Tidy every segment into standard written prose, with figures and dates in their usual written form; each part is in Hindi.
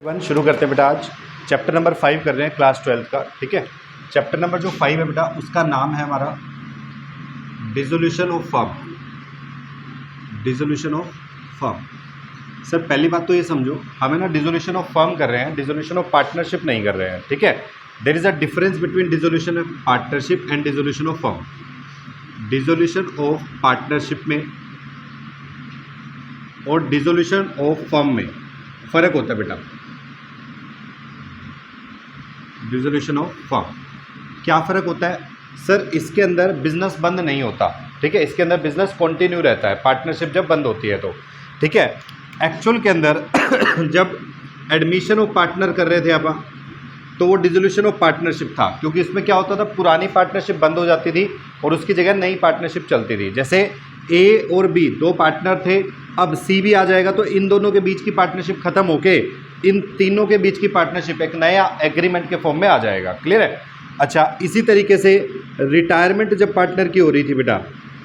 वन शुरू करते हैं बेटा। आज चैप्टर नंबर 5 कर रहे हैं क्लास 12 का। ठीक है, चैप्टर नंबर जो 5 है बेटा उसका नाम है हमारा dissolution of firm. Dissolution of firm. Sir पहली बात तो ये समझो, हमें ना डिसोल्यूशन ऑफ फर्म कर रहे हैं, डिसोल्यूशन ऑफ पार्टनरशिप नहीं कर रहे हैं। ठीक है, there is a difference between dissolution of partnership and dissolution of firm. Dissolution of partnership में और डिसोल्यूशन ऑफ फर्म में फ़र्क होता है बेटा। डिसोल्यूशन ऑफ फर्म क्या फ़र्क होता है सर? इसके अंदर बिजनेस बंद नहीं होता। ठीक है, इसके अंदर बिजनेस कंटिन्यू रहता है, पार्टनरशिप जब बंद होती है तो। ठीक है, एक्चुअल के अंदर जब एडमिशन ऑफ पार्टनर कर रहे थे आप तो वो डिसोल्यूशन ऑफ पार्टनरशिप था, क्योंकि इसमें क्या होता था, पुरानी पार्टनरशिप बंद हो जाती थी और उसकी जगह नई पार्टनरशिप चलती थी। जैसे ए और बी दो पार्टनर थे, अब सी भी आ जाएगा तो इन दोनों के बीच की पार्टनरशिप खत्म होके इन तीनों के बीच की पार्टनरशिप एक नया एग्रीमेंट के फॉर्म में आ जाएगा। क्लियर है? अच्छा, इसी तरीके से रिटायरमेंट जब पार्टनर की हो रही थी बेटा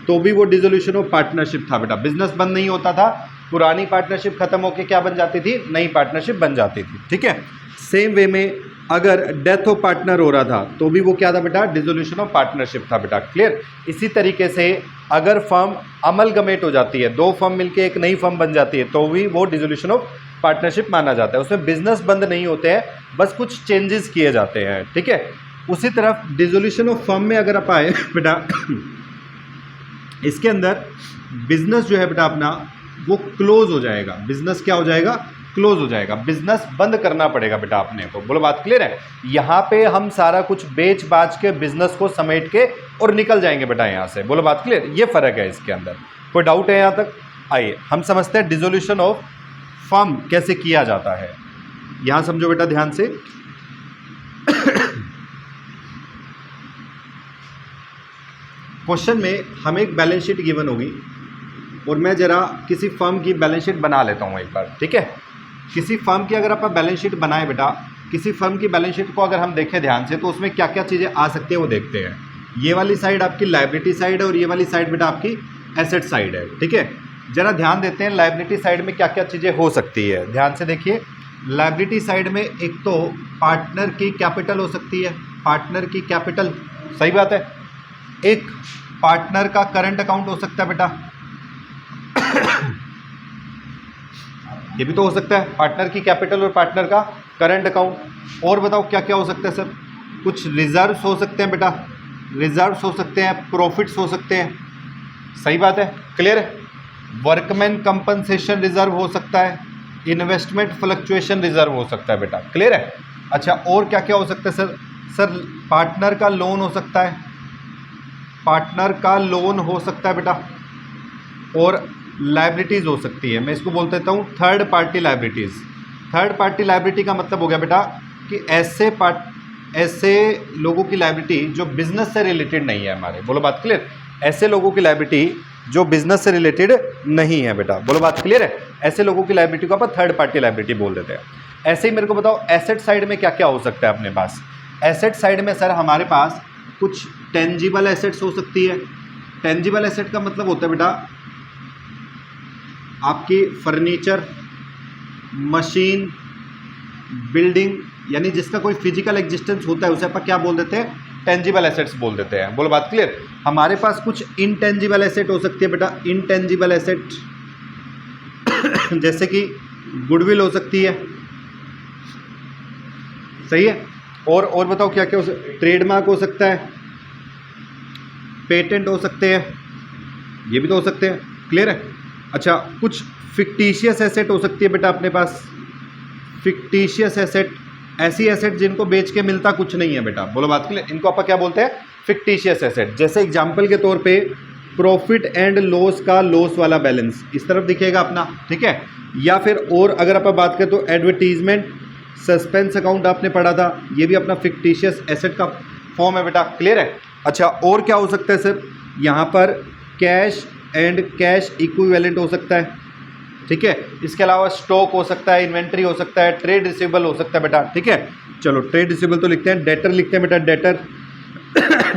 तो भी वो डिसोल्यूशन ऑफ पार्टनरशिप था बेटा। बिजनेस बंद नहीं होता था, पुरानी पार्टनरशिप खत्म होकर क्या बन जाती थी, नई पार्टनरशिप बन जाती थी। ठीक है, सेम वे में अगर डेथ ऑफ पार्टनर हो रहा था तो भी वो क्या था बेटा, डिसोल्यूशन ऑफ पार्टनरशिप था बेटा। क्लियर? इसी तरीके से अगर फर्म अमलगमेट हो जाती है, दो फर्म मिलके एक नई फर्म बन जाती है तो भी वो डिसोल्यूशन ऑफ पार्टनरशिप माना जाता है। उसमें बिजनेस बंद नहीं होते हैं, बस कुछ चेंजेस किए जाते हैं। ठीक है, उसी तरफ डिसोल्यूशन ऑफ फर्म में अगर आप आए बेटा, इसके अंदर बिजनेस जो है बेटा अपना वो क्लोज हो जाएगा। बिजनेस क्या हो जाएगा, क्लोज हो जाएगा। बिजनेस बंद करना पड़ेगा बेटा अपने को। बोलो बात क्लियर है? यहाँ पे हम सारा कुछ बेच बाच के बिजनेस को समेट के और निकल जाएंगे बेटा यहाँ से। बोलो बात क्लियर? ये फर्क है इसके अंदर। कोई डाउट है यहाँ तक? आइए हम समझते हैं डिसोल्यूशन ऑफ फर्म कैसे किया जाता है। यहाँ समझो बेटा ध्यान से। क्वेश्चन में हमें एक बैलेंस शीट गिवन होगी और मैं जरा किसी फर्म की बैलेंस शीट बना लेता हूँ एक बार। ठीक है, किसी फर्म की अगर आप बैलेंस शीट बनाए बेटा, किसी फर्म की बैलेंस शीट को अगर हम देखें ध्यान से तो उसमें क्या क्या चीज़ें आ सकती है वो देखते हैं। ये वाली साइड आपकी लायबिलिटी साइड है और ये वाली साइड बेटा आपकी एसेट साइड है। ठीक है, जरा ध्यान देते हैं लायबिलिटी साइड में क्या क्या चीज़ें हो सकती है। ध्यान से देखिए, लायबिलिटी साइड में एक तो पार्टनर की कैपिटल हो सकती है। पार्टनर की कैपिटल, सही बात है। एक पार्टनर का करंट अकाउंट हो सकता है बेटा, ये भी तो हो सकता है, पार्टनर की कैपिटल और पार्टनर का करंट अकाउंट। और बताओ क्या क्या हो सकता है सर? कुछ रिजर्व्स हो सकते हैं बेटा, रिजर्व्स हो सकते हैं, प्रॉफिट्स हो सकते हैं। सही बात है, क्लियर है? वर्कमैन कंपनसेशन रिजर्व हो सकता है, इन्वेस्टमेंट फ्लक्चुएशन रिजर्व हो सकता है बेटा। क्लियर है? अच्छा, और क्या क्या हो सकता है सर? सर पार्टनर का लोन हो सकता है, पार्टनर का लोन हो सकता है बेटा। और लायबिलिटीज़ हो सकती है, मैं इसको बोल देता हूँ third party liabilities. Third party liability का मतलब हो गया बेटा कि ऐसे लोगों की लायबिलिटी जो बिजनेस से रिलेटेड नहीं है हमारे। बोलो बात क्लियर? ऐसे लोगों की लायबिलिटी जो बिजनेस से रिलेटेड नहीं है बेटा। बोलो बात क्लियर है? ऐसे लोगों की लायबिलिटी को आप थर्ड पार्टी लायबिलिटी बोल देते हैं। ऐसे ही मेरे को बताओ एसेट साइड में क्या क्या हो सकता है अपने पास। एसेट साइड में सर हमारे पास कुछ टेंजिबल एसेट्स हो सकती है। टेंजिबल एसेट का मतलब होता है बेटा आपकी फर्नीचर, मशीन, बिल्डिंग, यानी जिसका कोई फिजिकल एग्जिस्टेंस होता है उसे आप क्या बोल देते हैं, टेंजिबल एसेट्स बोल देते हैं। बोलो बात क्लियर? हमारे पास कुछ इनटेंजिबल एसेट हो सकती है बेटा। इनटेंजिबल एसेट जैसे कि गुडविल हो सकती है। सही है? और बताओ क्या क्या हो सकता है? ट्रेडमार्क हो सकता है, पेटेंट हो सकते हैं, ये भी तो हो सकते हैं। क्लियर है? अच्छा, कुछ फिक्टिशियस एसेट हो सकती है बेटा अपने पास। फिक्टिशियस एसेट, ऐसी एसेट जिनको बेच के मिलता कुछ नहीं है बेटा। बोलो बात के लिए, इनको आप क्या बोलते हैं, फिक्टिशियस एसेट। जैसे एग्जांपल के तौर पे प्रॉफिट एंड लॉस का लॉस वाला बैलेंस इस तरफ दिखेगा अपना। ठीक है, या फिर और अगर आप बात करें तो एडवर्टीजमेंट, सस्पेंस अकाउंट आपने पढ़ा था, ये भी अपना फिक्टिशियस एसेट का फॉर्म है बेटा। क्लियर है? अच्छा, और क्या हो सकता है सर? यहाँ पर कैश एंड कैश इक्विवेलेंट हो सकता है। ठीक है, इसके अलावा स्टॉक हो सकता है, इन्वेंट्री हो सकता है, ट्रेड रिसीवेबल हो सकता है बेटा। ठीक है, चलो ट्रेड रिसीवेबल तो लिखते हैं, डेटर लिखते हैं बेटा, डेटर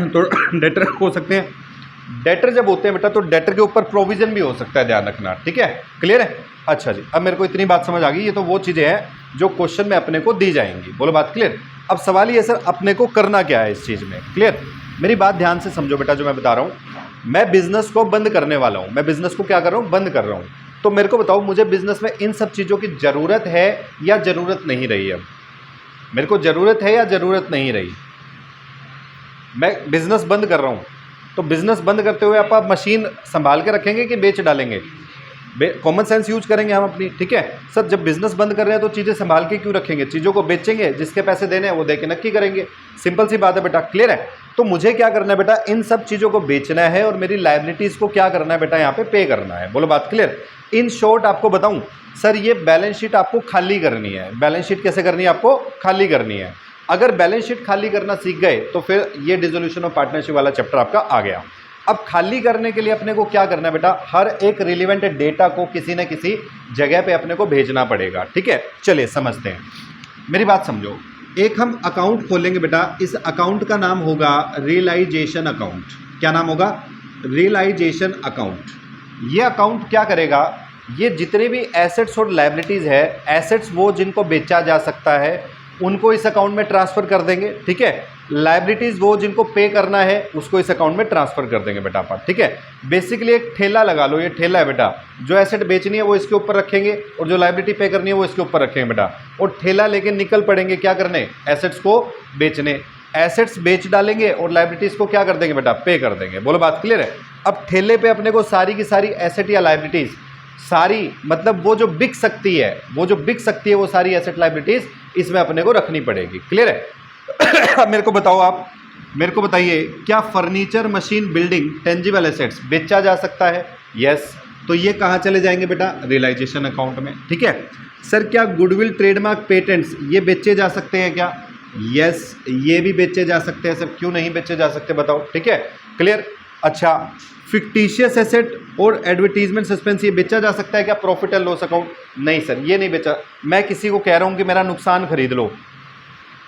तो डेटर हो सकते हैं। डेटर जब होते हैं बेटा तो डेटर के ऊपर प्रोविजन भी हो सकता है, ध्यान रखना। ठीक है, क्लियर है? अच्छा जी, अब मेरे को इतनी बात समझ आ गई। ये तो वो चीज़ें हैं जो क्वेश्चन में अपने को दी जाएंगी। बोलो बात क्लियर। अब सवाल ये सर अपने को करना क्या है इस चीज़ में, क्लियर। मेरी बात ध्यान से समझो बेटा, जो मैं बता रहा हूँ, मैं बिज़नेस को बंद करने वाला हूँ। मैं बिज़नेस को क्या कर रहा हूँ, बंद कर रहा हूँ। तो मेरे को बताओ, मुझे बिज़नेस में इन सब चीज़ों की ज़रूरत है या ज़रूरत नहीं रही। अब मेरे को ज़रूरत है या ज़रूरत नहीं रही। मैं बिज़नेस बंद कर रहा हूँ, तो बिज़नेस बंद करते हुए आप मशीन संभाल के रखेंगे कि बेच डालेंगे। कॉमन सेंस यूज करेंगे हम अपनी, ठीक है सर। जब बिजनेस बंद कर रहे हैं तो चीज़ें संभाल के क्यों रखेंगे, चीज़ों को बेचेंगे, जिसके पैसे देने हैं वो दे के नक्की करेंगे। सिंपल सी बात है बेटा, क्लियर है। तो मुझे क्या करना है बेटा, इन सब चीज़ों को बेचना है और मेरी लायबिलिटीज़ को क्या करना है बेटा, यहाँ पे करना है। बोलो बात क्लियर। इन शॉर्ट आपको बताऊँ सर, ये बैलेंस शीट आपको खाली करनी है। बैलेंस शीट कैसे करनी है, आपको खाली करनी है। अगर बैलेंस शीट खाली करना सीख गए तो फिर ये डिसोल्यूशन ऑफ पार्टनरशिप वाला चैप्टर आपका आ गया। अब खाली करने के लिए अपने को क्या करना है बेटा, हर एक रिलेवेंट डेटा को किसी न किसी जगह पे अपने को भेजना पड़ेगा, ठीक है। चलिए समझते हैं, मेरी बात समझो। एक हम अकाउंट खोलेंगे बेटा, इस अकाउंट का नाम होगा रियलाइजेशन अकाउंट। क्या नाम होगा, रियलाइजेशन अकाउंट। ये अकाउंट क्या करेगा, ये जितने भी एसेट्स और लायबिलिटीज़ है, एसेट्स वो जिनको बेचा जा सकता है उनको इस अकाउंट में ट्रांसफ़र कर देंगे, ठीक है। लायबिलिटीज़ वो जिनको पे करना है उसको इस अकाउंट में ट्रांसफ़र कर देंगे बेटा आप, ठीक है। बेसिकली एक ठेला लगा लो, ये ठेला है बेटा। जो एसेट बेचनी है वो इसके ऊपर रखेंगे और जो लायबिलिटी पे करनी है वो इसके ऊपर रखेंगे बेटा। और ठेला लेके निकल पड़ेंगे क्या करने, एसेट्स को बेचने। एसेट्स बेच डालेंगे और लायबिलिटीज़ को क्या कर देंगे बेटा, पे कर देंगे। बोलो बात क्लियर है। अब ठेले पे अपने को सारी की सारी एसेट या लायबिलिटीज़, सारी मतलब वो जो बिक सकती है, वो जो बिक सकती है वो सारी एसेट लायबिलिटीज़ इसमें अपने को रखनी पड़ेगी, क्लियर है। अब मेरे को बताओ, आप मेरे को बताइए, क्या furniture, machine, building, tangible assets बेचा जा सकता है? यस। तो ये कहाँ चले जाएंगे बेटा, रियलाइजेशन अकाउंट में, ठीक है। सर क्या गुडविल, ट्रेडमार्क, पेटेंट्स ये बेचे जा सकते हैं क्या? यस, ये भी बेचे जा सकते हैं सर। क्यों नहीं बेचे जा सकते बताओ, ठीक है, क्लियर। अच्छा, फिक्टिशियस एसेट और एडवर्टीजमेंट सस्पेंस ये बेचा जा सकता है क्या, प्रॉफिट एंड लॉस अकाउंट? नहीं सर, ये नहीं बेचा। मैं किसी को कह रहा हूँ कि मेरा नुकसान खरीद लो,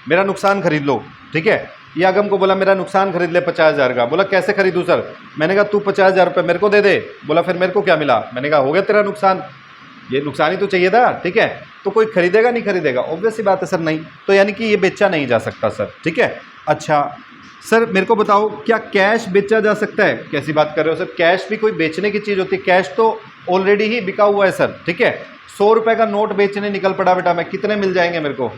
मेरा नुकसान खरीद लो, ठीक है। ये अगम को बोला मेरा नुकसान खरीद ले 50,000 का। बोला कैसे खरीदूँ सर? मैंने कहा तू 50,000 रुपये मेरे को दे दे। बोला फिर मेरे को क्या मिला? मैंने कहा हो गया तेरा नुकसान, ये नुकसान ही तो चाहिए था, ठीक है। तो कोई खरीदेगा नहीं खरीदेगा? ऑब्वियस सी बात है सर, नहीं। तो यानी कि ये बेचा नहीं जा सकता सर, ठीक है। अच्छा सर मेरे को बताओ, क्या कैश बेचा जा सकता है? कैसी बात कर रहे हो सर, कैश भी कोई बेचने की चीज़ होती है? कैश तो ऑलरेडी ही बिका हुआ है सर, ठीक है। 100 रुपये का नोट बेचने निकल पड़ा बेटा मैं, कितने मिल जाएंगे मेरे को?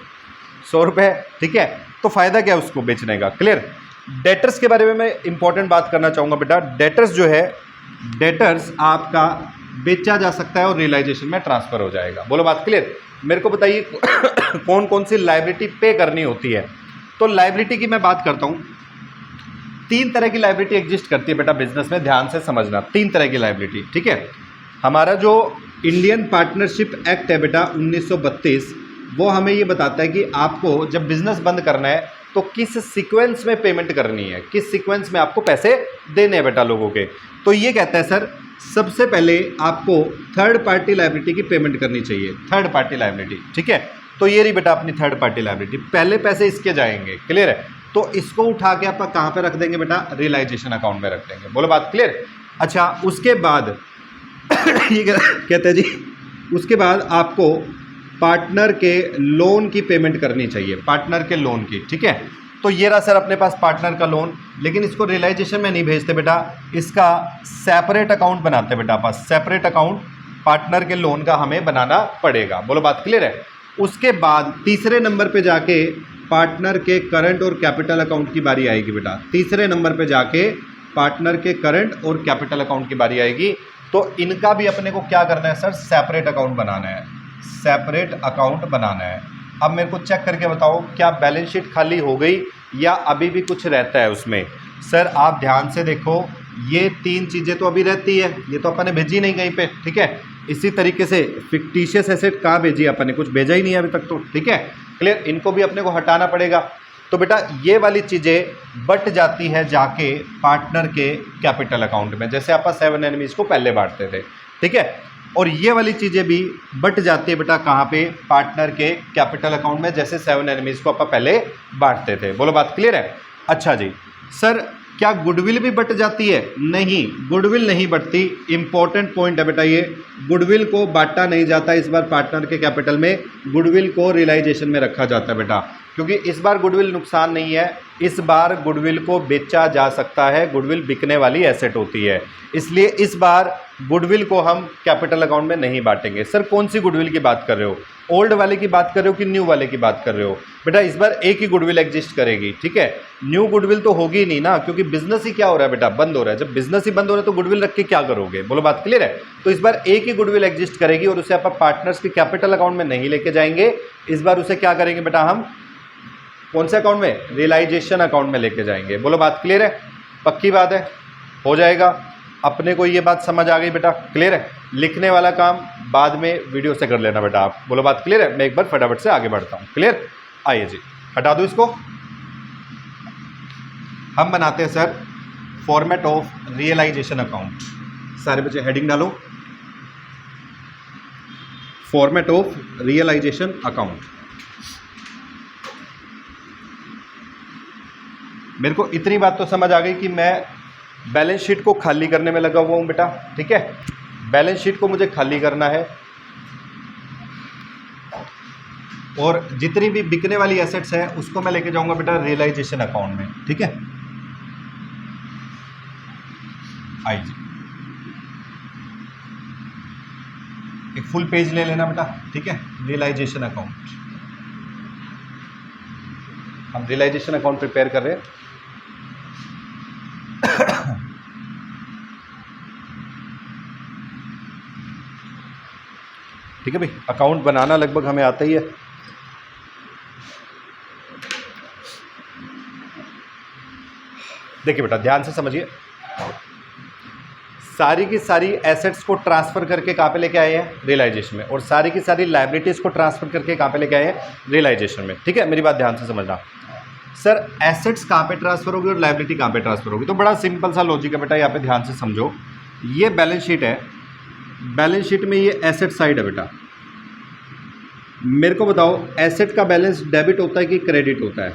100 रुपये, ठीक है। तो फ़ायदा क्या है उसको बेचने का, क्लियर। डेटर्स के बारे में मैं इंपॉर्टेंट बात करना चाहूँगा बेटा। डेटर्स जो है, डेटर्स आपका बेचा जा सकता है और रियलाइजेशन में ट्रांसफ़र हो जाएगा। बोलो बात क्लियर। मेरे को बताइए कौन कौन सी लायबिलिटी पे करनी होती है। तो लायबिलिटी की मैं बात करता हूँ। 3 तरह की लायबिलिटी एग्जिस्ट करती है बेटा बिजनेस में, ध्यान से समझना। 3 तरह की लायबिलिटी, ठीक है। हमारा जो इंडियन पार्टनरशिप एक्ट है बेटा 1932, वो हमें ये बताता है कि आपको जब बिजनेस बंद करना है तो किस सीक्वेंस में पेमेंट करनी है, किस सीक्वेंस में आपको पैसे देने हैं बेटा लोगों के। तो ये कहता है सर सबसे पहले आपको थर्ड पार्टी लायबिलिटी की पेमेंट करनी चाहिए, थर्ड पार्टी लायबिलिटी, ठीक है। तो ये रही बेटा अपनी थर्ड पार्टी लायबिलिटी। पहले पैसे इसके जाएंगे, क्लियर है। तो इसको उठा के आप कहाँ पे रख देंगे बेटा, रियलाइजेशन अकाउंट में रख देंगे। बोलो बात क्लियर। अच्छा उसके बाद ये कहते हैं जी, उसके बाद आपको पार्टनर के लोन की पेमेंट करनी चाहिए, पार्टनर के लोन की, ठीक है। तो ये रहा सर अपने पास पार्टनर का लोन, लेकिन इसको रियलाइजेशन में नहीं भेजते बेटा, इसका सेपरेट अकाउंट बनाते बेटा। पास सेपरेट अकाउंट पार्टनर के लोन का हमें बनाना पड़ेगा। बोलो बात क्लियर है। उसके बाद तीसरे नंबर पे जाके पार्टनर के करंट और कैपिटल अकाउंट की बारी आएगी बेटा। तीसरे नंबर पे जाके पार्टनर के करंट और कैपिटल अकाउंट की बारी आएगी। तो इनका भी अपने को क्या करना है सर, सेपरेट अकाउंट बनाना है, सेपरेट अकाउंट बनाना है। अब मेरे को चेक करके बताओ क्या बैलेंस शीट खाली हो गई या अभी भी कुछ रहता है उसमें। सर आप ध्यान से देखो, ये 3 चीज़ें तो अभी रहती है, ये तो अपन ने भेजी नहीं कहीं पे, ठीक है। इसी तरीके से फिक्टिशियस एसेट कहाँ भेजी अपन ने, कुछ भेजा ही नहीं है अभी तक तो, ठीक है, क्लियर। इनको भी अपने को हटाना पड़ेगा। तो बेटा ये वाली चीज़ें बट जाती है जाके पार्टनर के कैपिटल अकाउंट में, जैसे आप 7 एनिमीज़ को पहले बांटते थे, ठीक है। और ये वाली चीज़ें भी बट जाती है बेटा कहाँ पे, पार्टनर के कैपिटल अकाउंट में, जैसे 7 एनिमीज़ को आप पहले बांटते थे। बोलो बात क्लियर है। अच्छा जी सर क्या गुडविल भी बट जाती है? नहीं, गुडविल नहीं बढ़ती। इंपॉर्टेंट पॉइंट है बेटा ये, गुडविल को बांटा नहीं जाता इस बार पार्टनर के कैपिटल में, गुडविल को रियलाइजेशन में रखा जाता है बेटा, क्योंकि इस बार गुडविल नुकसान नहीं है, इस बार गुडविल को बेचा जा सकता है, गुडविल बिकने वाली एसेट होती है, इसलिए इस बार गुडविल को हम कैपिटल अकाउंट में नहीं बांटेंगे। सर कौन सी गुडविल की बात कर रहे हो, ओल्ड वाले की बात कर रहे हो कि न्यू वाले की बात कर रहे हो? बेटा इस बार एक ही गुडविल एग्जिस्ट करेगी, ठीक है, न्यू गुडविल तो होगी नहीं ना, क्योंकि बिजनेस ही क्या हो रहा है बेटा, बंद हो रहा है। जब बिजनेस ही बंद हो रहा है तो गुडविल रख के क्या करोगे, बोलो बात क्लियर है? तो इस बार एक ही गुडविल एग्जिस्ट करेगी और उसे आप पार्टनर्स के कैपिटल अकाउंट में नहीं लेके जाएंगे, इस बार उसे क्या करेंगे बेटा, हम कौन से अकाउंट में, रियलाइजेशन अकाउंट में लेके जाएंगे। बोलो बात क्लियर है? पक्की बात है, हो जाएगा अपने को, ये बात समझ आ गई बेटा, क्लियर है? लिखने वाला काम बाद में वीडियो से कर लेना बेटा आप। बोलो बात क्लियर है? मैं एक बार फटाफट से आगे बढ़ता हूँ, क्लियर? आइए जी, हटा दो इसको। हम बनाते हैं sir format of realisation account. सारे बच्चे हेडिंग डालो, फॉर्मेट ऑफ रियलाइजेशन अकाउंट। मेरे को इतनी बात तो समझ आ गई कि मैं बैलेंस शीट को खाली करने में लगा हुआ हूँ बेटा, ठीक है, बैलेंस शीट को मुझे खाली करना है और जितनी भी बिकने वाली एसेट्स है उसको मैं लेके जाऊंगा बेटा रियलाइजेशन अकाउंट में, ठीक है। आइए जी, एक फुल पेज ले लेना बेटा, ठीक है, रियलाइजेशन अकाउंट। हम रियलाइजेशन अकाउंट प्रिपेयर कर रहे हैं। ठीक है भाई, अकाउंट बनाना लगभग हमें आता ही है। देखिए बेटा ध्यान से समझिए, सारी की सारी एसेट्स को ट्रांसफर करके कहाँ पे लेके आए हैं, रियलाइजेशन में, और सारी की सारी लायबिलिटीज को ट्रांसफर करके कहाँ पे लेके आए हैं, रियलाइजेशन में, ठीक है। मेरी बात ध्यान से समझना। सर एसेट्स कहाँ पे ट्रांसफर होगी और लायबिलिटी कहाँ पे ट्रांसफर होगी? तो बड़ा सिंपल सा लॉजिक है बेटा, यहाँ पे ध्यान से समझो। ये बैलेंस शीट है, बैलेंस शीट में ये एसेट साइड है बेटा। मेरे को बताओ एसेट का बैलेंस डेबिट होता है कि क्रेडिट होता है?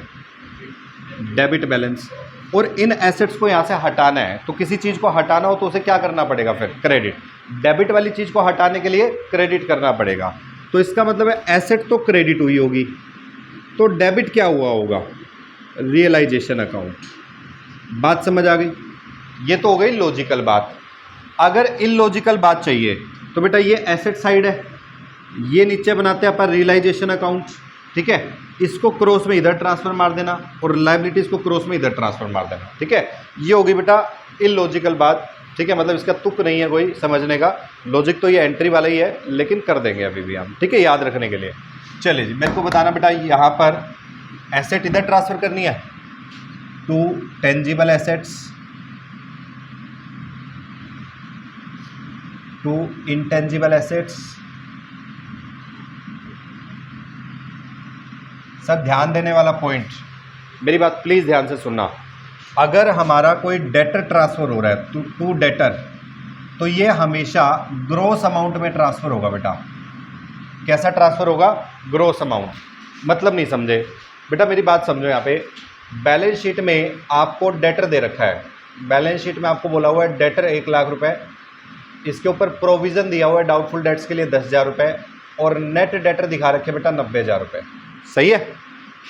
Debit balance. और इन एसेट्स को यहाँ से हटाना है, तो किसी चीज़ को हटाना हो तो उसे क्या करना पड़ेगा फिर, क्रेडिट। डेबिट वाली चीज़ को हटाने के लिए क्रेडिट करना पड़ेगा, तो इसका मतलब है एसेट तो क्रेडिट हुई होगी, तो डेबिट क्या हुआ होगा, रियलाइजेशन अकाउंट। बात समझ आ गई? ये तो हो गई लॉजिकल बात। अगर इलॉजिकल बात चाहिए तो बेटा ये एसेट साइड है, ये नीचे बनाते हैं अपन रियलाइजेशन अकाउंट, ठीक है, इसको क्रॉस में इधर ट्रांसफर मार देना और लायबिलिटीज़ को क्रॉस में इधर ट्रांसफर मार देना, ठीक है। ये होगी बेटा इलॉजिकल बात, ठीक है, मतलब इसका तुक नहीं है कोई समझने का, लॉजिक तो ये एंट्री वाला ही है, लेकिन कर देंगे अभी भी हम, ठीक है, याद रखने के लिए। चलिए जी, मेरे को बताना बेटा यहाँ पर एसेट इधर ट्रांसफ़र करनी है to tangible assets to intangible assets. Sir ध्यान देने वाला पॉइंट, मेरी बात प्लीज़ ध्यान से सुनना। अगर हमारा कोई डेटर ट्रांसफ़र हो रहा है टू डेटर, तो ये हमेशा ग्रॉस अमाउंट में ट्रांसफ़र होगा बेटा। कैसा ट्रांसफ़र होगा? Gross amount. मतलब नहीं समझे बेटा, मेरी बात समझो। यहाँ पे बैलेंस शीट में आपको डेटर दे रखा है, बैलेंस शीट में आपको बोला हुआ है डेटर 1 लाख रुपए, इसके ऊपर प्रोविज़न दिया हुआ है डाउटफुल डेट्स के लिए 10,000 रुपये, और नेट डेटर दिखा रखे बेटा 90,000 रुपये, सही है।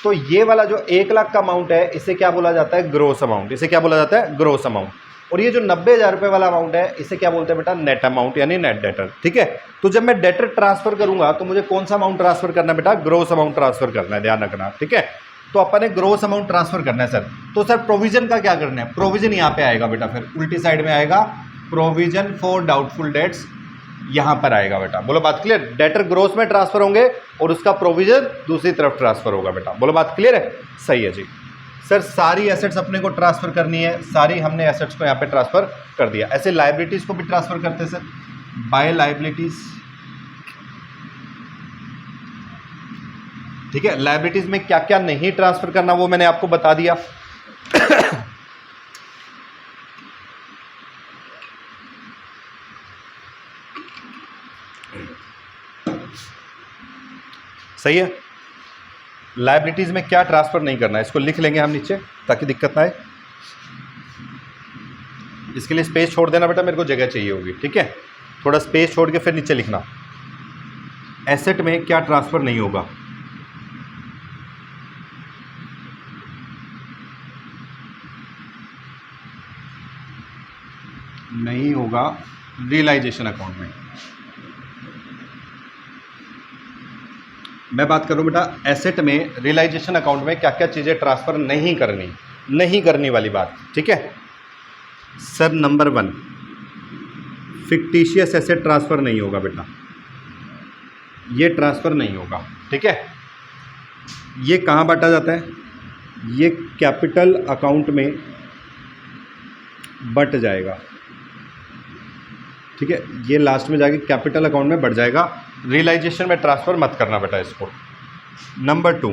तो ये वाला जो 1 लाख का अमाउंट है इसे क्या बोला जाता है, ग्रोस अमाउंट। इसे क्या बोला जाता है, ग्रोस अमाउंट। और ये जो 90,000 रुपये वाला अमाउंट है इसे क्या बोलते हैं बेटा, नेट अमाउंट यानी नेट डेटर, ठीक है। तो जब मैं डेटर ट्रांसफर करूंगा तो मुझे कौन सा अमाउंट ट्रांसफर करना है बेटा, ग्रोस अमाउंट ट्रांसफर करना है, ध्यान रखना, ठीक है। तो अपन ने ग्रोस अमाउंट ट्रांसफर करना है सर। तो सर प्रोविजन का क्या करना है, प्रोविजन यहाँ पे आएगा बेटा, फिर उल्टी साइड में आएगा, प्रोविजन फॉर डाउटफुल डेट्स यहाँ पर आएगा बेटा। बोलो बात क्लियर? डेटर ग्रोस में ट्रांसफर होंगे और उसका प्रोविजन दूसरी तरफ ट्रांसफर होगा बेटा। बोलो बात क्लियर है? सही है जी। सर सारी एसेट्स अपने को ट्रांसफर करनी है, सारी हमने एसेट्स को यहाँ पे ट्रांसफर कर दिया। ऐसे लायबिलिटीज़ को भी ट्रांसफर करते हैं सर, बाय लायबिलिटीज़, ठीक है। लायबिलिटीज़ में क्या क्या नहीं ट्रांसफर करना वो मैंने आपको बता दिया। सही है। लायबिलिटीज़ में क्या ट्रांसफ़र नहीं करना है, इसको लिख लेंगे हम नीचे ताकि दिक्कत ना आए। इसके लिए स्पेस छोड़ देना बेटा, मेरे को जगह चाहिए होगी, ठीक है। थोड़ा स्पेस छोड़ के फिर नीचे लिखना। एसेट में क्या ट्रांसफ़र नहीं होगा? नहीं होगा रियलाइजेशन अकाउंट में। मैं बात करूं बेटा एसेट में रियलाइजेशन अकाउंट में क्या क्या चीज़ें ट्रांसफ़र नहीं करनी वाली बात, ठीक है sir. Number 1, fictitious asset transfer नहीं होगा बेटा, ये ट्रांसफ़र नहीं होगा, ठीक है। ये कहाँ बांटा जाता है? ये कैपिटल अकाउंट में बट जाएगा, ठीक है। ये लास्ट में जाके कैपिटल अकाउंट में बढ़ जाएगा। रियलाइजेशन में ट्रांसफ़र मत करना बेटा इसको। Number 2,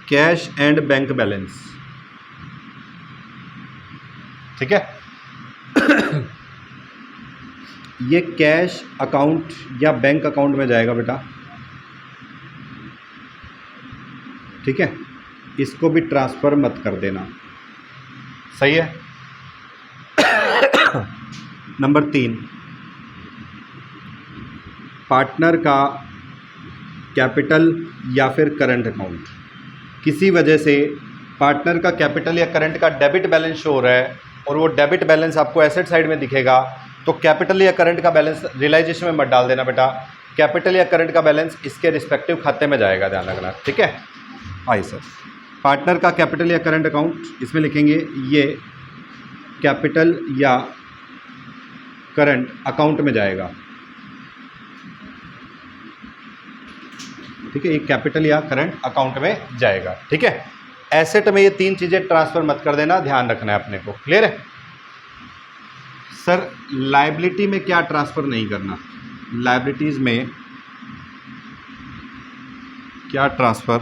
cash and bank balance, ठीक है। ये कैश अकाउंट या बैंक अकाउंट में जाएगा बेटा, ठीक है। इसको भी ट्रांसफ़र मत कर देना, सही है। नंबर 3, पार्टनर का कैपिटल या फिर करंट अकाउंट, किसी वजह से पार्टनर का कैपिटल या करंट का डेबिट बैलेंस शो हो रहा है और वो डेबिट बैलेंस आपको एसेट साइड में दिखेगा, तो कैपिटल या करंट का बैलेंस रियलाइजेशन में मत डाल देना बेटा। कैपिटल या करंट का बैलेंस इसके रिस्पेक्टिव खाते में जाएगा, ध्यान रखना, ठीक है। आइए सर, पार्टनर का कैपिटल या करंट अकाउंट इसमें लिखेंगे, ये कैपिटल या करंट अकाउंट में जाएगा, ठीक है। ये कैपिटल या करंट अकाउंट में जाएगा, ठीक है। एसेट में ये 3 चीज़ें ट्रांसफ़र मत कर देना, ध्यान रखना है अपने को, क्लियर है सर। लायबिलिटी में क्या ट्रांसफ़र नहीं करना? लायबिलिटीज़ में क्या ट्रांसफ़र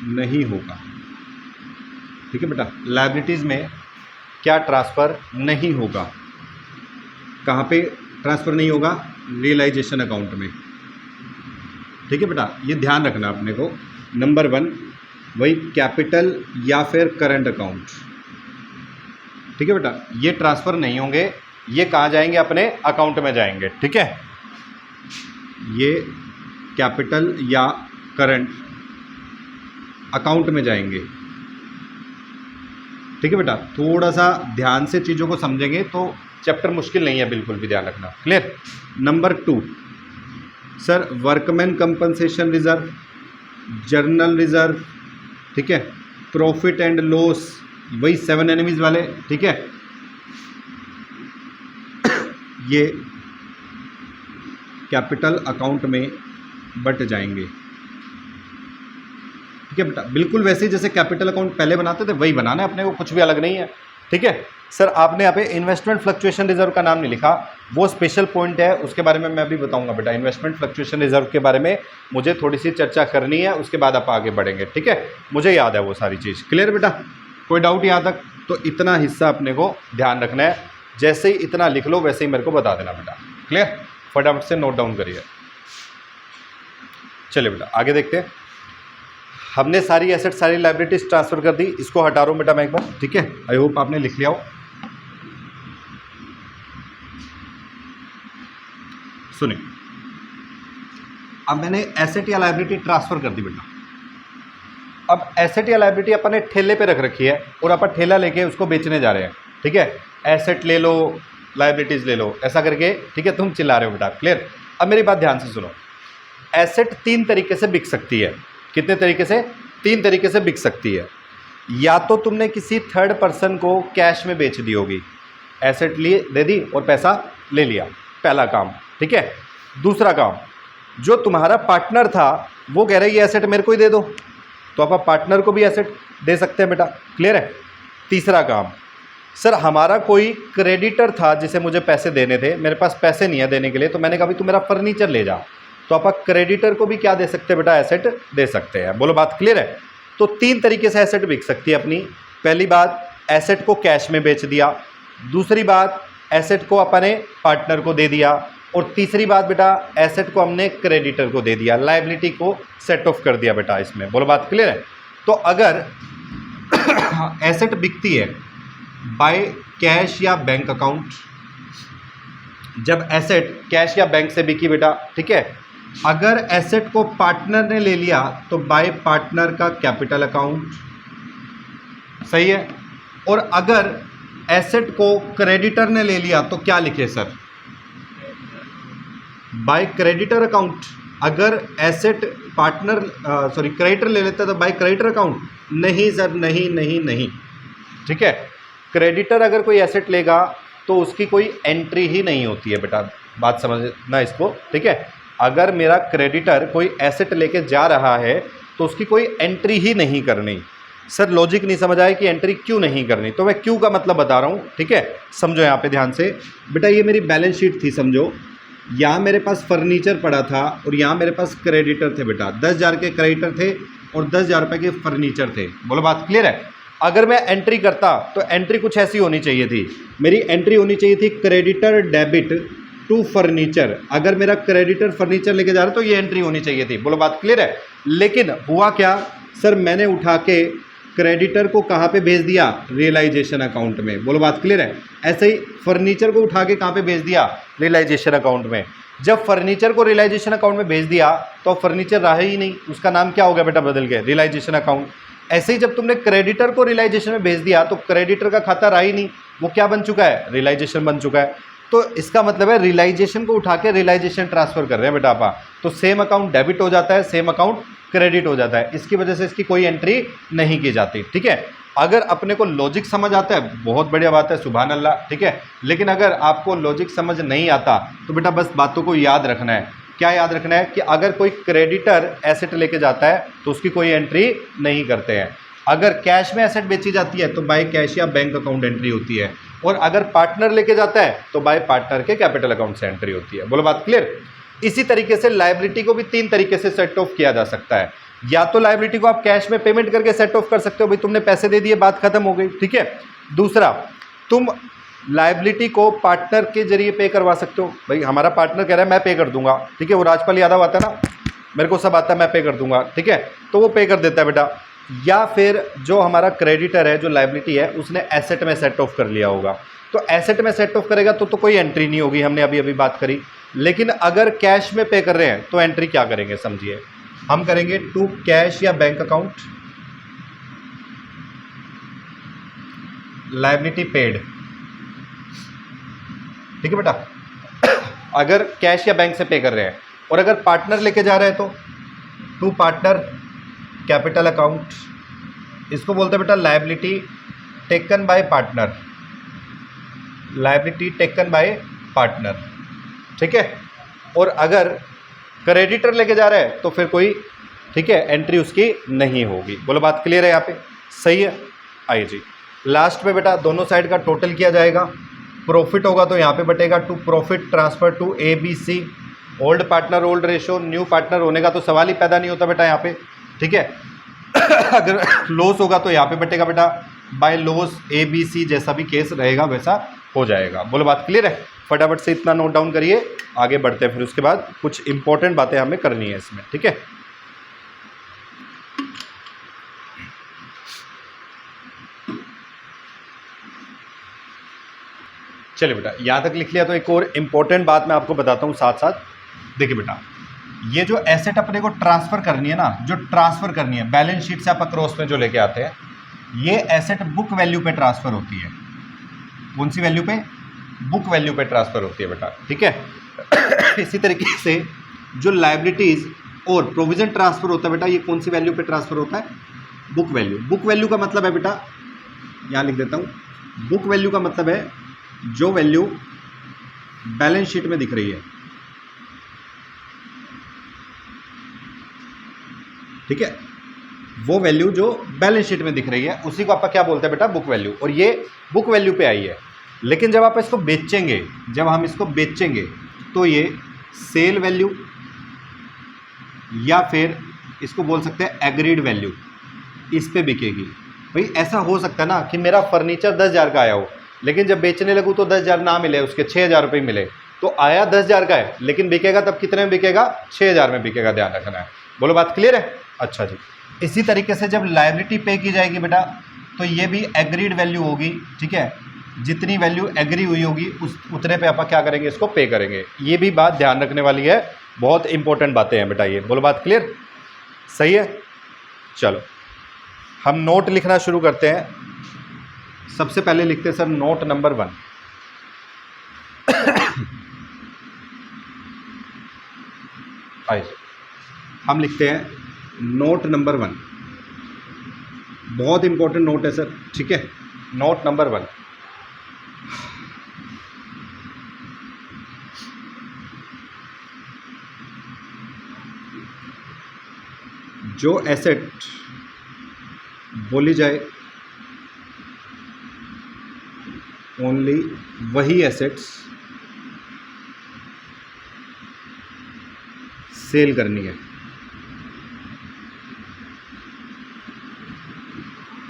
नहीं होगा, ठीक है बेटा। लायबिलिटीज़ में क्या ट्रांसफ़र नहीं होगा? कहाँ पे ट्रांसफ़र नहीं होगा? रियलाइजेशन अकाउंट में, ठीक है बेटा। ये ध्यान रखना अपने को। नंबर 1 वही कैपिटल या फिर करंट अकाउंट, ठीक है बेटा। ये ट्रांसफ़र नहीं होंगे, ये कहाँ जाएंगे? अपने अकाउंट में जाएंगे, ठीक है। ये कैपिटल या करंट अकाउंट में जाएंगे, ठीक है बेटा। थोड़ा सा ध्यान से चीज़ों को समझेंगे तो चैप्टर मुश्किल नहीं है, बिल्कुल भी ध्यान रखना, clear. Number 2 sir, workman compensation reserve, journal reserve, ठीक है। प्रॉफिट एंड लॉस, वही 7 एनिमीज वाले, ठीक है। ये कैपिटल अकाउंट में बट जाएंगे, ठीक है बेटा। बिल्कुल वैसे ही जैसे कैपिटल अकाउंट पहले बनाते थे वही बनाना है अपने को, कुछ भी अलग नहीं है, ठीक है सर। आपने यहाँ पे इन्वेस्टमेंट फ्लक्चुएशन रिजर्व का नाम नहीं लिखा, वो स्पेशल पॉइंट है, उसके बारे में मैं भी बताऊंगा बेटा। इन्वेस्टमेंट फ्लक्चुएशन रिजर्व के बारे में मुझे थोड़ी सी चर्चा करनी है, उसके बाद आप आगे बढ़ेंगे, ठीक है। मुझे याद है वो सारी चीज़, क्लियर बेटा। कोई डाउट यहाँ तक? तो इतना हिस्सा अपने को ध्यान रखना है, जैसे ही इतना लिख लो वैसे ही मेरे को बता देना बेटा, क्लियर। फटाफट से नोट डाउन करिए। चलिए बेटा आगे देखते हैं। हमने सारी एसेट सारी लाइबिलिटीज ट्रांसफ़र कर दी, इसको हटा रहा हूँ बेटा मैं एक बार, ठीक है। आई होप आपने लिख लिया हो। सुनिए, अब मैंने एसेट या लाइबिलिटी ट्रांसफ़र कर दी बेटा। अब एसेट या लाइबिलिटी अपन ने ठेले पे रख रखी है और अपन ठेला लेके उसको बेचने जा रहे हैं, ठीक है। एसेट ले लो, लाइबिलिटीज़ ले लो, ऐसा करके, ठीक है। तुम चिल्ला रहे हो बेटा, क्लियर। अब मेरी बात ध्यान से सुनो। एसेट 3 तरीके से बिक सकती है। कितने तरीके से? 3 तरीके से बिक सकती है। या तो तुमने किसी थर्ड पर्सन को कैश में बेच दी होगी, एसेट लिए दे दी और पैसा ले लिया, पहला काम, ठीक है। दूसरा काम, जो तुम्हारा पार्टनर था वो कह रहा है ये एसेट मेरे को ही दे दो, तो आप पार्टनर को भी एसेट दे सकते हैं बेटा, क्लियर है। तीसरा काम, सर हमारा कोई क्रेडिटर था जिसे मुझे पैसे देने थे, मेरे पास पैसे नहीं है देने के लिए, तो मैंने कहा भाई तू मेरा फर्नीचर ले जा, तो आप क्रेडिटर को भी क्या दे सकते हैं बेटा? एसेट दे सकते हैं। बोलो बात क्लियर है। तो 3 तरीके से एसेट बिक सकती है अपनी। पहली बात, एसेट को कैश में बेच दिया। दूसरी बात, एसेट को अपने पार्टनर को दे दिया। और तीसरी बात बेटा, एसेट को हमने क्रेडिटर को दे दिया, लायबिलिटी को सेट ऑफ कर दिया बेटा इसमें। बोलो बात क्लियर है। तो अगर एसेट बिकती है बाय कैश या बैंक अकाउंट। जब एसेट कैश या बैंक से बिकी बेटा, ठीक है, अगर एसेट को पार्टनर ने ले लिया तो बाय पार्टनर का कैपिटल अकाउंट, सही है। और अगर एसेट को क्रेडिटर ने ले लिया तो क्या लिखे सर? By creditor account. अगर एसेट पार्टनर क्रेडिटर ले लेता है तो बाय क्रेडिटर अकाउंट। नहीं सर, नहीं नहीं नहीं, ठीक है। क्रेडिटर अगर कोई एसेट लेगा तो उसकी कोई एंट्री ही नहीं होती है बेटा, बात समझना इसको, ठीक है। अगर मेरा क्रेडिटर कोई एसेट लेके जा रहा है तो उसकी कोई एंट्री ही नहीं करनी। सर लॉजिक नहीं समझ आया कि एंट्री क्यों नहीं करनी, तो मैं क्यों का मतलब बता रहा हूँ, ठीक है। समझो यहाँ पे ध्यान से बेटा, ये मेरी बैलेंस शीट थी, समझो। यहाँ मेरे पास फर्नीचर पड़ा था और यहाँ मेरे पास क्रेडिटर थे बेटा। 10,000 के क्रेडिटर थे और 10,000 रुपये के फर्नीचर थे। बोलो बात क्लियर है। अगर मैं एंट्री करता तो एंट्री कुछ ऐसी होनी चाहिए थी, मेरी एंट्री होनी चाहिए थी क्रेडिटर डेबिट टू फर्नीचर। अगर मेरा क्रेडिटर फर्नीचर लेके जा रहा है तो ये एंट्री होनी चाहिए थी। बोलो बात क्लियर है। लेकिन हुआ क्या सर, मैंने उठा के क्रेडिटर को कहाँ पे भेज दिया? रियलाइजेशन अकाउंट में। बोलो बात क्लियर है। ऐसे ही फर्नीचर को उठा के कहाँ पे भेज दिया? रियलाइजेशन अकाउंट में। जब फर्नीचर को रियलाइजेशन अकाउंट में भेज दिया तो फर्नीचर रहा ही नहीं, उसका नाम क्या हो गया बेटा? बदल गया, रियलाइजेशन अकाउंट। ऐसे ही जब तुमने क्रेडिटर को रियलाइजेशन में भेज दिया तो क्रेडिटर का खाता रहा ही नहीं, वो क्या बन चुका है? रियलाइजेशन बन चुका है। तो इसका मतलब है रियलाइजेशन को उठा के रियलाइजेशन ट्रांसफर कर रहे हैं बेटा आप। तो सेम अकाउंट डेबिट हो जाता है, सेम अकाउंट क्रेडिट हो जाता है। इसकी वजह से इसकी कोई एंट्री नहीं की जाती, ठीक है। अगर अपने को लॉजिक समझ आता है बहुत बढ़िया बात है, सुभान अल्लाह, ठीक है। लेकिन अगर आपको लॉजिक समझ नहीं आता तो बेटा बस बातों को याद रखना है। क्या याद रखना है? कि अगर कोई क्रेडिटर एसेट लेके जाता है तो उसकी कोई एंट्री नहीं करते हैं। अगर कैश में एसेट बेची जाती है तो बाय कैश या बैंक अकाउंट एंट्री होती है। और अगर पार्टनर लेके जाता है तो बाय पार्टनर के कैपिटल अकाउंट से एंट्री होती है। बोलो बात क्लियर। इसी तरीके से लायबिलिटी को भी 3 तरीके से सेट ऑफ किया जा सकता है। या तो लायबिलिटी को आप कैश में पेमेंट करके सेट ऑफ कर सकते हो, भाई तुमने पैसे दे दिए, बात खत्म हो गई, ठीक है। दूसरा, तुम लायबिलिटी को पार्टनर के जरिए पे करवा सकते हो, भाई हमारा पार्टनर कह रहा है मैं पे कर दूंगा, ठीक है। वो राजपाल यादव आता है ना, मेरे को सब आता है, मैं पे कर दूंगा, ठीक है। तो वो पे कर देता है बेटा। या फिर जो हमारा क्रेडिटर है, जो लायबिलिटी है, उसने एसेट में सेट ऑफ कर लिया होगा। तो एसेट में सेट ऑफ करेगा तो कोई एंट्री नहीं होगी, हमने अभी अभी बात करी। लेकिन अगर कैश में पे कर रहे हैं तो एंट्री क्या करेंगे समझिए, हम करेंगे टू कैश या बैंक अकाउंट, लायबिलिटी पेड, ठीक है बेटा। अगर कैश या बैंक से पे कर रहे हैं और अगर पार्टनर लेके जा रहे हैं तो टू पार्टनर कैपिटल अकाउंट, इसको बोलते हैं बेटा liability taken by partner, liability taken by partner, ठीक है। और अगर क्रेडिटर लेके जा रहा है तो फिर कोई, ठीक है, एंट्री उसकी नहीं होगी। बोलो बात क्लियर है यहाँ पे, सही है। आइए जी, लास्ट में बेटा दोनों साइड का टोटल किया जाएगा। प्रॉफिट होगा तो यहाँ पे बटेगा to profit transfer to ABC। Old partner old ratio, new partner होने का तो सवाल ही पैदा नहीं होता बेटा यहाँ पे, ठीक है। अगर लॉस होगा तो यहाँ पे बटेगा बेटा बाय लॉस ABC, जैसा भी केस रहेगा वैसा हो जाएगा। बोलो बात क्लियर है। फटाफट से इतना नोट डाउन करिए, आगे बढ़ते हैं। फिर उसके बाद कुछ इंपॉर्टेंट बातें हमें करनी है इसमें, ठीक है। चलिए बेटा, यहाँ तक लिख लिया तो एक और इम्पोर्टेंट बात मैं आपको बताता हूँ साथ साथ। देखिए बेटा, ये जो एसेट अपने को ट्रांसफ़र करनी है ना, जो ट्रांसफ़र करनी है बैलेंस शीट से आप अक्रॉस में जो लेके आते हैं, ये एसेट बुक वैल्यू पे ट्रांसफ़र होती है। कौन सी वैल्यू पे? बुक वैल्यू पे ट्रांसफ़र होती है बेटा, ठीक है। इसी तरीके से जो लायबिलिटीज़ और प्रोविज़न ट्रांसफ़र होता है बेटा, ये कौन सी वैल्यू पे ट्रांसफ़र होता है? Book value. बुक वैल्यू का मतलब है बेटा, यहाँ लिख देता हूँ, बुक वैल्यू का मतलब है जो वैल्यू बैलेंस शीट में दिख रही है, ठीक है, वो वैल्यू जो बैलेंस शीट में दिख रही है उसी को आप क्या बोलते हैं बेटा? Book value. और ये बुक वैल्यू पे आई है। लेकिन जब आप इसको बेचेंगे, जब हम इसको बेचेंगे तो ये सेल वैल्यू या फिर इसको बोल सकते हैं एग्रीड वैल्यू, इस पे बिकेगी। भाई ऐसा हो सकता है ना कि मेरा फर्नीचर 10,000 का आया हो, लेकिन जब बेचने लगूँ तो 10,000 ना मिले, उसके 6,000 रुपये मिले, तो आया 10,000 का है, लेकिन बिकेगा तब कितने में बिकेगा? 6,000 में बिकेगा, ध्यान रखना है। बोलो बात क्लियर है। अच्छा जी, इसी तरीके से जब लायबिलिटी पे की जाएगी बेटा, तो ये भी एग्रीड वैल्यू होगी, ठीक है। जितनी वैल्यू एग्री हुई होगी उस उतने पे आप क्या करेंगे, इसको पे करेंगे। ये भी बात ध्यान रखने वाली है, बहुत इंपॉर्टेंट बातें हैं बेटा ये। बोलो बात क्लियर, सही है। चलो हम नोट लिखना शुरू करते हैं। सबसे पहले लिखते हैं सर नोट नंबर 1। आइए हम लिखते हैं नोट नंबर 1। बहुत इंपॉर्टेंट नोट है सर, ठीक है। नोट नंबर 1, जो एसेट बोली जाए ओनली वही एसेट्स सेल करनी है,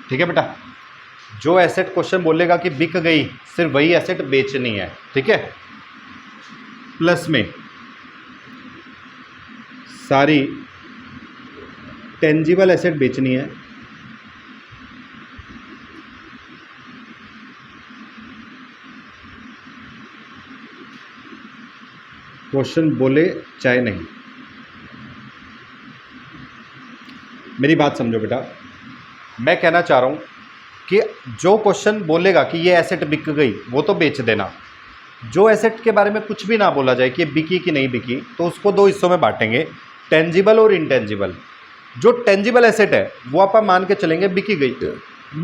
ठीक है बेटा। जो एसेट क्वेश्चन बोलेगा कि बिक गई, सिर्फ वही एसेट बेचनी है, ठीक है। प्लस में सारी टेंजिबल एसेट बेचनी है, क्वेश्चन बोले चाहे नहीं। मेरी बात समझो बेटा, मैं कहना चाह रहा हूँ कि जो क्वेश्चन बोलेगा कि ये एसेट बिक गई, वो तो बेच देना। जो एसेट के बारे में कुछ भी ना बोला जाए कि बिकी कि नहीं बिकी, तो उसको 2 हिस्सों में बांटेंगे, टेंजिबल और इनटेंजिबल। जो टेंजिबल एसेट है वो आप मान के चलेंगे बिक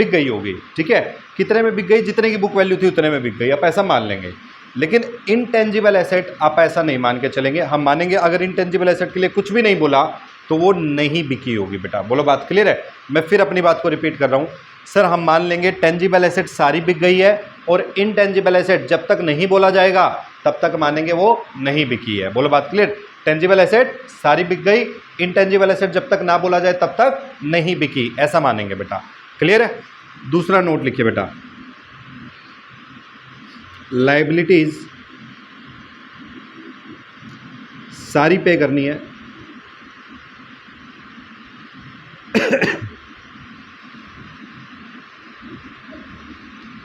गई होगी, ठीक है। कितने में बिक गई, जितने की बुक वैल्यू थी उतने में बिक गई, आप ऐसा मान लेंगे। लेकिन इनटेंजिबल एसेट आप ऐसा नहीं मान के चलेंगे। हम मानेंगे अगर इनटेंजिबल एसेट के लिए कुछ भी नहीं बोला तो वो नहीं बिकी होगी बेटा। बोलो बात क्लियर है। मैं फिर अपनी बात को रिपीट कर रहा हूँ सर, हम मान लेंगे टेंजिबल एसेट सारी बिक गई है, और इनटेंजिबल एसेट जब तक नहीं बोला जाएगा तब तक मानेंगे वो नहीं बिकी है। बोलो बात क्लियर। टेंजिबल एसेट सारी बिक गई, इनटेंजिबल एसेट जब तक ना बोला जाए तब तक नहीं बिकी, ऐसा मानेंगे बेटा। क्लियर है। दूसरा नोट लिखिए बेटा, लायबिलिटीज सारी पे करनी है,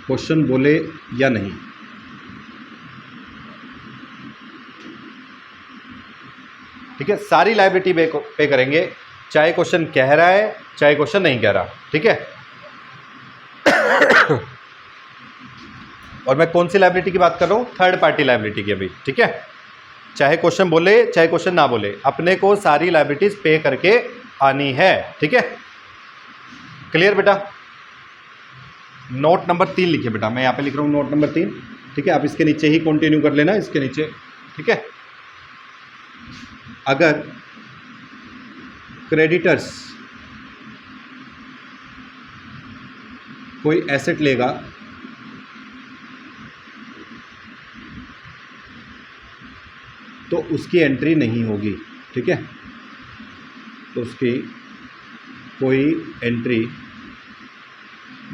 क्वेश्चन बोले या नहीं। ठीक है, सारी लायबिलिटी पे करेंगे, चाहे क्वेश्चन कह रहा है चाहे क्वेश्चन नहीं कह रहा, ठीक है। और मैं कौन सी लायबिलिटी की बात कर रहा हूं, थर्ड पार्टी लायबिलिटी की अभी, ठीक है। चाहे क्वेश्चन बोले चाहे क्वेश्चन ना बोले, अपने को सारी लायबिलिटीज पे करके आनी है, ठीक है। क्लियर बेटा। नोट नंबर 3 लिखिए बेटा, मैं यहाँ पे लिख रहा हूँ नोट नंबर 3, ठीक है। आप इसके नीचे ही कंटिन्यू कर लेना, इसके नीचे, ठीक है। अगर क्रेडिटर्स कोई एसेट लेगा तो उसकी एंट्री नहीं होगी, ठीक है। तो उसकी कोई एंट्री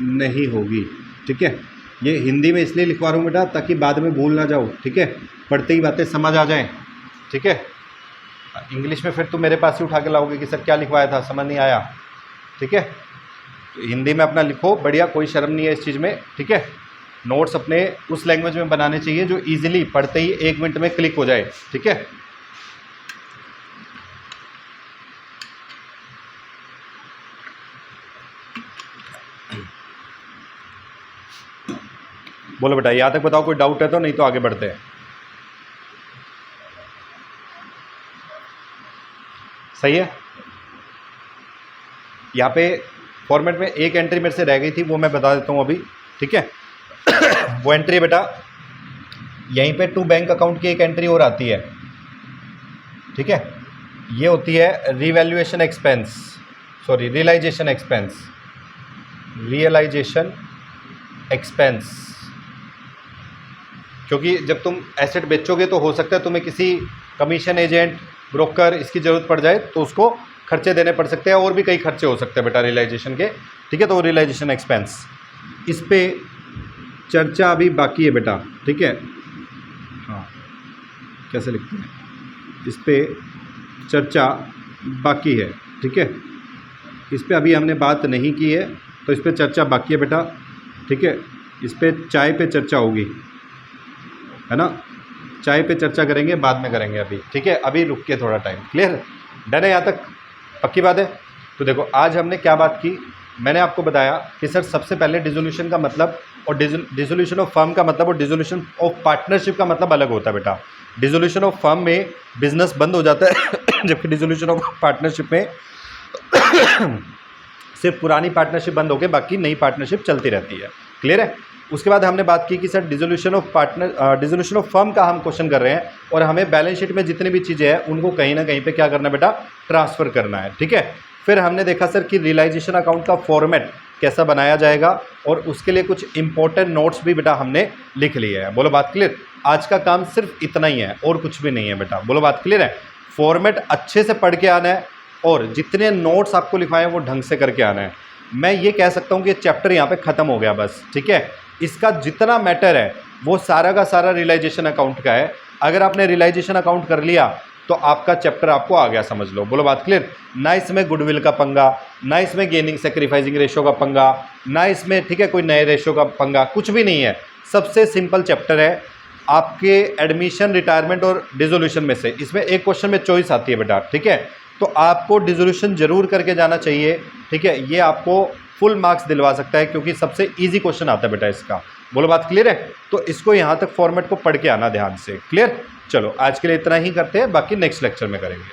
नहीं होगी, ठीक है। ये हिंदी में इसलिए लिखवा रहा हूँ बेटा ताकि बाद में भूल ना जाओ, ठीक है। पढ़ते ही बातें समझ आ जाएं, ठीक है। इंग्लिश में फिर तुम मेरे पास ही उठा के लाओगे कि सर क्या लिखवाया था, समझ नहीं आया, ठीक है। तो हिंदी में अपना लिखो बढ़िया, कोई शर्म नहीं है इस चीज़ में, ठीक है। नोट्स अपने उस लैंग्वेज में बनाने चाहिए जो इजीली पढ़ते ही 1 मिनट में क्लिक हो जाए, ठीक है। बोलो बेटा, यहाँ तक बताओ, कोई डाउट है तो, नहीं तो आगे बढ़ते हैं। सही है। यहाँ पे फॉर्मेट में एक एंट्री मेरे से रह गई थी, वो मैं बता देता हूँ अभी, ठीक है। वो एंट्री बेटा यहीं पे टू बैंक अकाउंट की एक एंट्री और आती है, ठीक है। ये होती है revaluation expense, sorry realisation expense, realisation expense. क्योंकि जब तुम एसेट बेचोगे तो हो सकता है तुम्हें किसी कमीशन एजेंट, ब्रोकर इसकी ज़रूरत पड़ जाए तो उसको खर्चे देने पड़ सकते हैं, और भी कई खर्चे हो सकते हैं बेटा रियलाइजेशन के, ठीक है। तो रियलाइजेशन एक्सपेंस, इस पे चर्चा अभी बाकी है बेटा, ठीक है। हाँ, कैसे लिखते हैं, इस पे चर्चा बाकी है, ठीक है। इस पे अभी हमने बात नहीं की है, तो इस पर चर्चा बाकी है बेटा, ठीक है। इस पर चाय पे चर्चा होगी, है ना, चाय पे चर्चा करेंगे, बाद में करेंगे अभी, ठीक है। अभी रुक के थोड़ा टाइम, क्लियर, डन है यहाँ तक, पक्की बात है। तो देखो आज हमने क्या बात की, मैंने आपको बताया कि सर सबसे पहले डिसोल्यूशन का मतलब और डिसोल्यूशन ऑफ फर्म का मतलब और डिसोल्यूशन ऑफ पार्टनरशिप का मतलब अलग होता है बेटा। डिसोल्यूशन ऑफ फर्म में बिजनेस बंद हो जाता है जबकि डिसोल्यूशन ऑफ पार्टनरशिप में सिर्फ पुरानी पार्टनरशिप बंद होकर बाकी नई पार्टनरशिप चलती रहती है, क्लियर है। उसके बाद हमने बात की कि सर डिसोल्यूशन ऑफ फर्म का हम क्वेश्चन कर रहे हैं और हमें बैलेंस शीट में जितनी भी चीज़ें हैं उनको कहीं ना कहीं पे क्या करना है बेटा, ट्रांसफ़र करना है, ठीक है। फिर हमने देखा सर कि रियलाइजेशन अकाउंट का फॉर्मेट कैसा बनाया जाएगा और उसके लिए कुछ इंपॉर्टेंट नोट्स भी बेटा हमने लिख लिए हैं। बोलो बात क्लियर, आज का काम सिर्फ इतना ही है और कुछ भी नहीं है बेटा। बोलो बात क्लियर है, फॉर्मेट अच्छे से पढ़ के आना है और जितने नोट्स आपको लिखवाए हैं वो ढंग से करके आना है। मैं ये कह सकता हूँ कि चैप्टर यहाँ पे ख़त्म हो गया बस, ठीक है। इसका जितना मैटर है वो सारा का सारा रियलाइजेशन अकाउंट का है। अगर आपने रियलाइजेशन अकाउंट कर लिया तो आपका चैप्टर आपको आ गया, समझ लो। बोलो बात क्लियर, ना इसमें गुडविल का पंगा, ना इसमें गेनिंग सेक्रीफाइसिंग रेशो का पंगा, ना इसमें ठीक है कोई नए रेशो का पंगा, कुछ भी नहीं है। सबसे सिंपल चैप्टर है आपके एडमिशन, रिटायरमेंट और डिसोल्यूशन में से। इसमें एक क्वेश्चन में चॉइस आती है बेटा, ठीक है। तो आपको डिसोल्यूशन जरूर करके जाना चाहिए, ठीक है। ये आपको फुल मार्क्स दिलवा सकता है क्योंकि सबसे इजी क्वेश्चन आता है बेटा इसका। बोलो बात क्लियर है, तो इसको यहाँ तक फॉर्मेट को पढ़ के आना ध्यान से, क्लियर। चलो आज के लिए इतना ही करते हैं, बाकी नेक्स्ट लेक्चर में करेंगे।